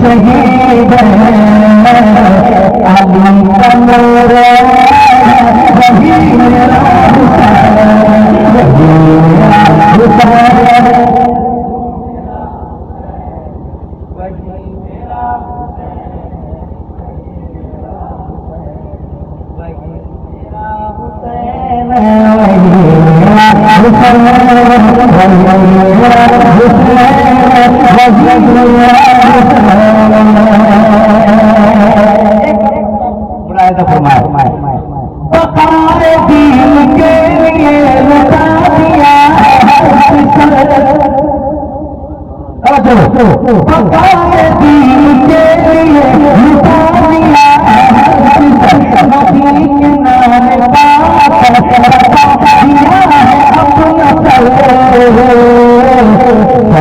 शहीद अली का नूर वही मेरा बकाए दीन के लिए लुटा दिया बकाए दीन के लिए लुटा दिया नबी के नाम पाक दिया है अपना जमीन तो जमीन